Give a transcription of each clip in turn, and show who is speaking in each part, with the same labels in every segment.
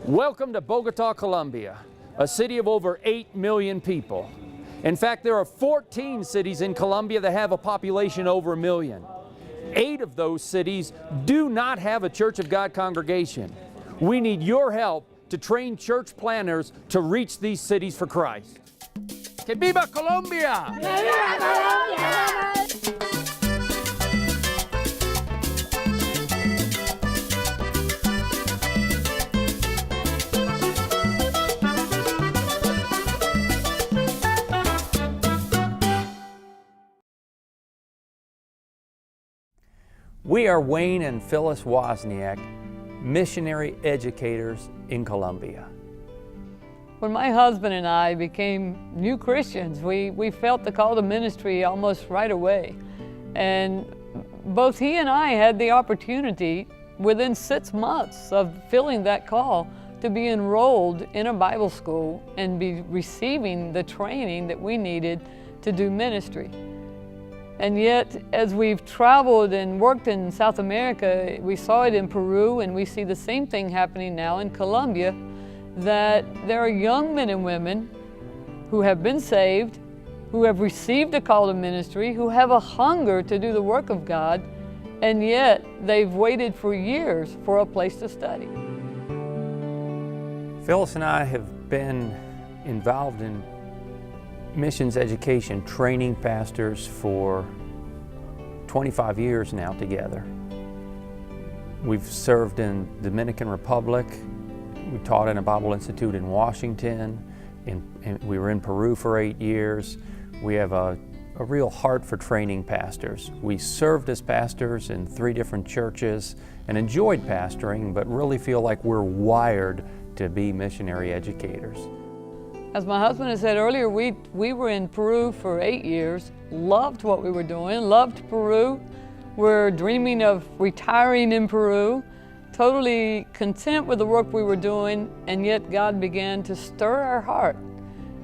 Speaker 1: Welcome to Bogota, Colombia, a city of over 8 million people. In fact, there are 14 cities in Colombia that have a population over 1 million. 8 of those cities do not have a Church of God congregation. We need your help to train church planners to reach these cities for Christ. Que viva Colombia! Que viva Colombia! We are Wayne and Phyllys Wozniak, missionary educators in Colombia.
Speaker 2: When my husband and I became new Christians, we felt the call to ministry almost right away. And both he and I had the opportunity within 6 months of feeling that call to be enrolled in a Bible school and be receiving the training that we needed to do ministry. And yet, as we've traveled and worked in South America, we saw it in Peru, and we see the same thing happening now in Colombia, that there are young men and women who have been saved, who have received a call to ministry, who have a hunger to do the work of God, and yet they've waited for years for a place to study.
Speaker 1: Phyllys and I have been involved in missions education, training pastors for 25 years now together. We've served in the Dominican Republic. We taught in a Bible Institute in Washington. We were in Peru for 8 years. We have a real heart for training pastors. We served as pastors in 3 different churches and enjoyed pastoring, but really feel like we're wired to be missionary educators.
Speaker 2: As my husband had said earlier, we were in Peru for 8 years, loved what we were doing, loved Peru. We're dreaming of retiring in Peru, totally content with the work we were doing, and yet God began to stir our heart.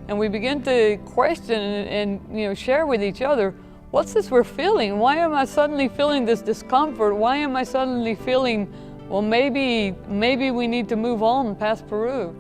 Speaker 2: And we began to question and share with each other, what's this we're feeling? Why am I suddenly feeling this discomfort? Why am I suddenly feeling, well, maybe we need to move on past Peru?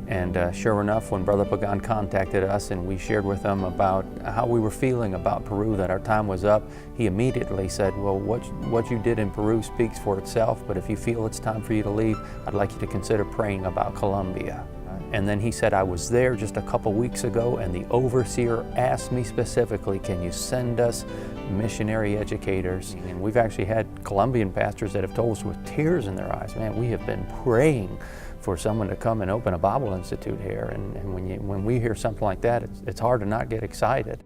Speaker 1: And sure enough, when Brother Pagan contacted us and we shared with him about how we were feeling about Peru, that our time was up, he immediately said, well, what you did in Peru speaks for itself, but if you feel it's time for you to leave, I'd like you to consider praying about Colombia. And then he said, I was there just a couple weeks ago, and the overseer asked me specifically, can you send us missionary educators? And we've actually had Colombian pastors that have told us with tears in their eyes, man, we have been praying for someone to come and open a Bible Institute here. And when we hear something like that, it's hard to not get excited.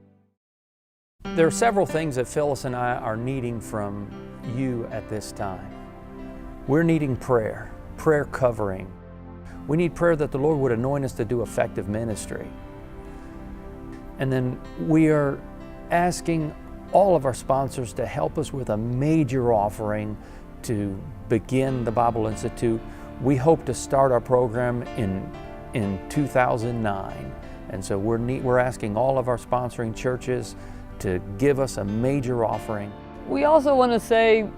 Speaker 1: There are several things that Phyllys and I are needing from you at this time. We're needing prayer covering. We need prayer that the Lord would anoint us to do effective ministry. And then we are asking all of our sponsors to help us with a major offering to begin the Bible Institute. We hope to start our program in 2009. And so we're asking all of our sponsoring churches to give us a major offering.
Speaker 2: We also want to say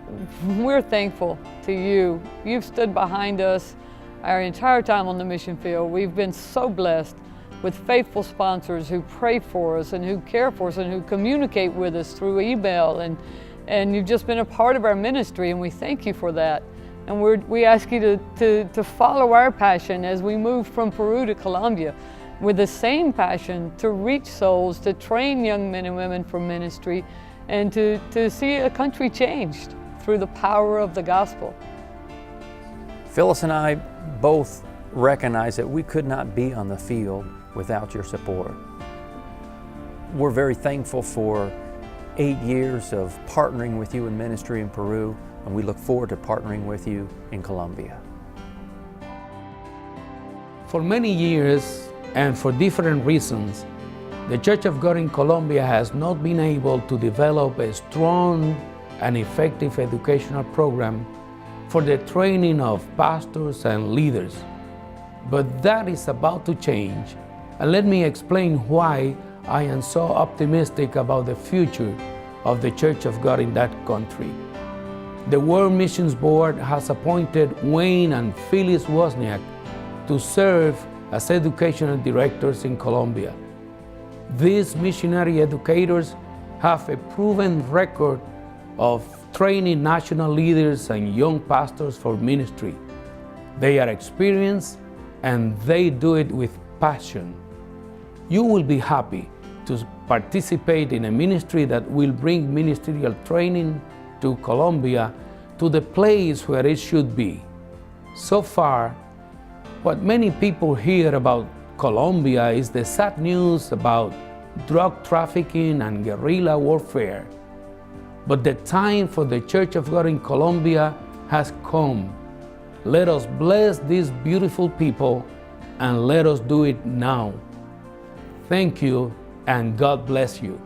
Speaker 2: we're thankful to you. You've stood behind us our entire time on the mission field. We've been so blessed with faithful sponsors who pray for us and who care for us and who communicate with us through email. And you've just been a part of our ministry, and we thank you for that. And we ask you to follow our passion as we move from Peru to Colombia with the same passion to reach souls, to train young men and women for ministry, and to see a country changed through the power of the gospel.
Speaker 1: Phyllys and I both recognize that we could not be on the field without your support. We're very thankful for 8 years of partnering with you in ministry in Peru, and we look forward to partnering with you in Colombia.
Speaker 3: For many years, and for different reasons, the Church of God in Colombia has not been able to develop a strong and effective educational program for the training of pastors and leaders. But that is about to change, and let me explain why I am so optimistic about the future of the Church of God in that country. The World Missions Board has appointed Wayne and Phyllys Wozniak to serve as educational directors in Colombia. These missionary educators have a proven record of training national leaders and young pastors for ministry. They are experienced and they do it with passion. You will be happy to participate in a ministry that will bring ministerial training to Colombia to the place where it should be. So far, what many people hear about Colombia is the sad news about drug trafficking and guerrilla warfare. But the time for the Church of God in Colombia has come. Let us bless these beautiful people and let us do it now. Thank you and God bless you.